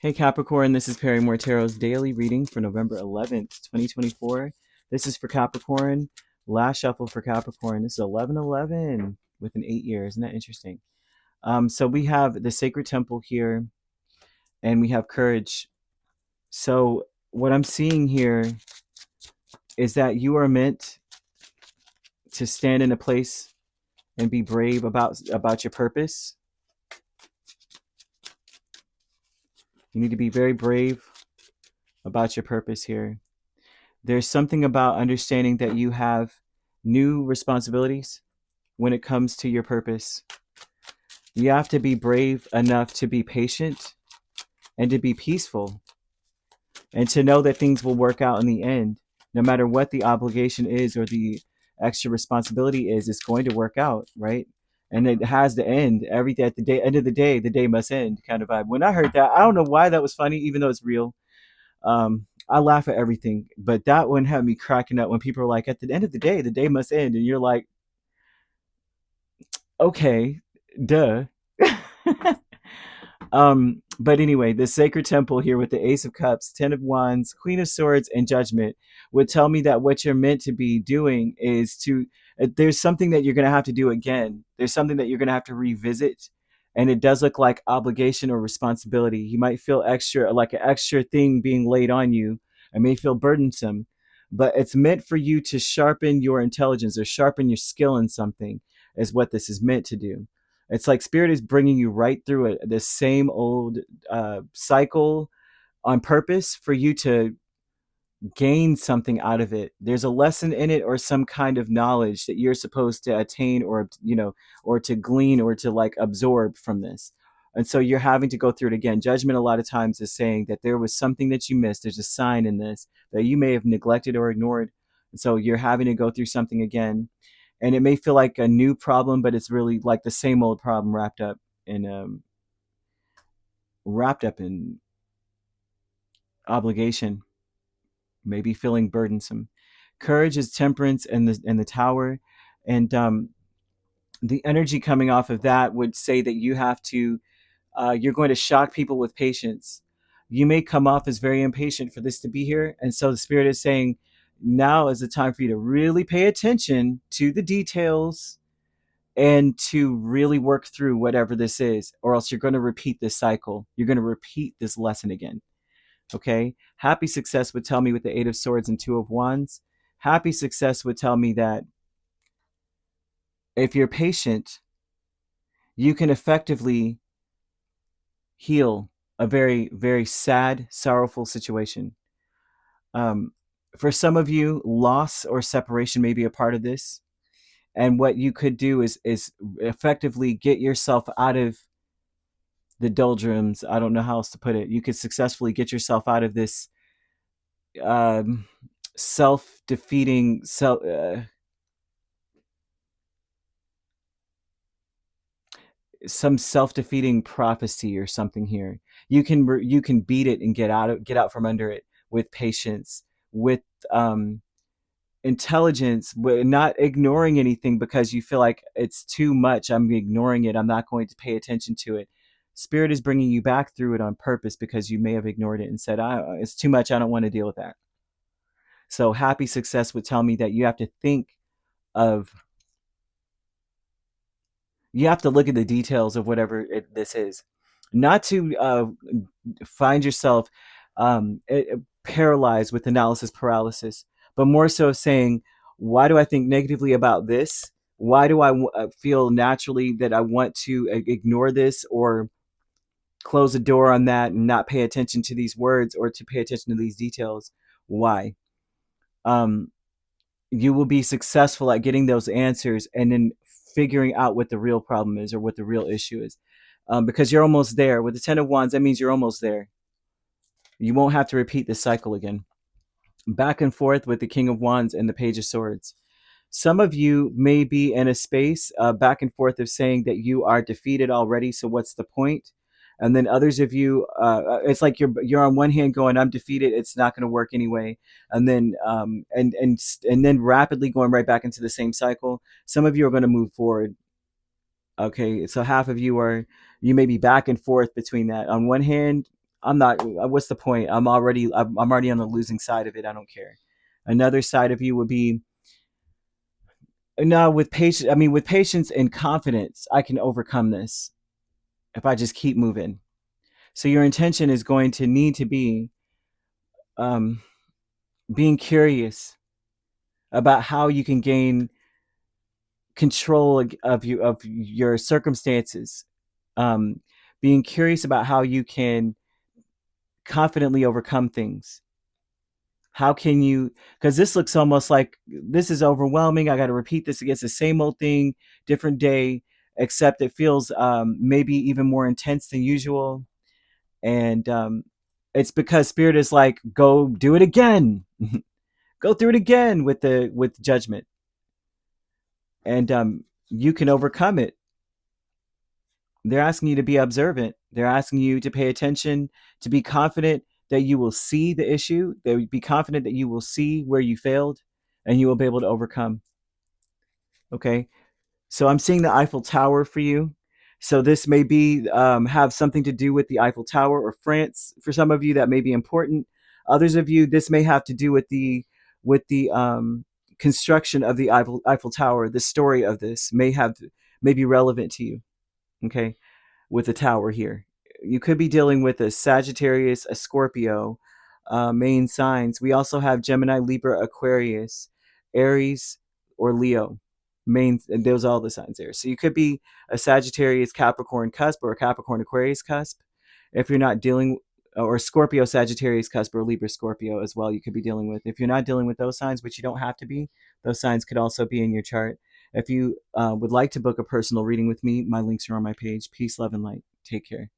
Hey Capricorn, this is Perrymore Tarot's daily reading for November 11th, 2024. This is for Capricorn. Last shuffle for Capricorn. This is 1111 with an 8 year. Isn't that interesting? So we have the Sacred Temple here and we have Courage. So what I'm seeing here is that you are meant to stand in a place and be brave about your purpose. You need to be very brave about your purpose here. There's something about understanding that you have new responsibilities when it comes to your purpose. You have to be brave enough to be patient and to be peaceful and to know that things will work out in the end. No matter what the obligation is or the extra responsibility is, it's going to work out, right? And it has to end. At the end of the day must end kind of vibe. When I heard that, I don't know why that was funny, even though it's real. I laugh at everything, but that one had me cracking up when people are like, at the end of the day must end. And you're like, okay, duh. But anyway, the Sacred Temple here with the Ace of Cups, Ten of Wands, Queen of Swords, and Judgment would tell me that what you're meant to be doing is there's something that you're going to have to do again. There's something that you're going to have to revisit. And it does look like obligation or responsibility. You might feel like an extra thing being laid on you. It may feel burdensome, but it's meant for you to sharpen your intelligence or sharpen your skill in something, is what this is meant to do. It's like Spirit is bringing you right through it, the same old cycle on purpose for you to gain something out of it. There's a lesson in it or some kind of knowledge that you're supposed to attain or, or to glean or to like absorb from this. And so you're having to go through it again. Judgment a lot of times is saying that there was something that you missed. There's a sign in this that you may have neglected or ignored. And so you're having to go through something again. And it may feel like a new problem, but it's really like the same old problem wrapped up in obligation, maybe feeling burdensome. Courage is temperance and the Tower, and the energy coming off of that would say that you're going to shock people with patience. You may come off as very impatient for this to be here, and so the Spirit is saying now is the time for you to really pay attention to the details and to really work through whatever this is, or else you're going to repeat this cycle. You're going to repeat this lesson again. Okay. Happy success would tell me with the Eight of Swords and Two of Wands. Happy success would tell me that if you're patient, you can effectively heal a very, very sad, sorrowful situation. Um, for some of you, loss or separation may be a part of this. And what you could do is effectively get yourself out of the doldrums. I don't know how else to put it. You could successfully get yourself out of this um, self-defeating some self-defeating prophecy or something here. You can beat it and get out from under it with patience, with um, intelligence, not ignoring anything because you feel like it's too much. I'm ignoring it. I'm not going to pay attention to it. Spirit is bringing you back through it on purpose because you may have ignored it and said, it's too much. I don't want to deal with that. So happy success would tell me that of you have to look at the details of this is, not to find yourself paralyzed with analysis paralysis, but more so saying, why do I think negatively about this? Why do I feel naturally that I want to ignore this or close the door on that and not pay attention to these words or to pay attention to these details? Why? Um, you will be successful at getting those answers and then figuring out what the real problem is or what the real issue is. Because you're almost there. With the Ten of Wands, that means you're almost there. You won't have to repeat this cycle again. Back and forth with the King of Wands and the Page of Swords. Some of you may be in a space back and forth of saying that you are defeated already, so what's the point? And then others of you, it's like you're on one hand going, I'm defeated, it's not going to work anyway, and then and then rapidly going right back into the same cycle. Some of you are going to move forward. Okay, so half of you may be back and forth between that. On one hand, I'm not. What's the point? I'm already on the losing side of it. I don't care. Another side of you would be, no, with patience. I mean, with patience and confidence, I can overcome this if I just keep moving. So your intention is going to need to be um, being curious about how you can gain control of your circumstances. Um, Being curious about how you can confidently overcome things. How can you, because this looks almost like this is overwhelming. I got to repeat this against the same old thing, different day, except it feels maybe even more intense than usual. And it's because spirit is like, go do it again. Go through it again with judgment. And you can overcome it. They're asking you to be observant. They're asking you to pay attention, to be confident that you will see the issue. They would be confident that you will see where you failed and you will be able to overcome. Okay. So I'm seeing the Eiffel Tower for you. So this may be have something to do with the Eiffel Tower or France. For some of you, that may be important. Others of you, this may have to do with the construction of the Eiffel Tower. The story of this may be relevant to you. Okay, with the tower here. You could be dealing with a Sagittarius, a Scorpio, main signs. We also have Gemini, Libra, Aquarius, Aries, or Leo. Main, and those are all the signs there. So you could be a Sagittarius, Capricorn cusp or a Capricorn, Aquarius cusp. If you're not dealing, or Scorpio, Sagittarius cusp or Libra, Scorpio as well, you could be dealing with. If you're not dealing with those signs, which you don't have to be, those signs could also be in your chart. If you would like to book a personal reading with me, my links are on my page. Peace, love, and light. Take care.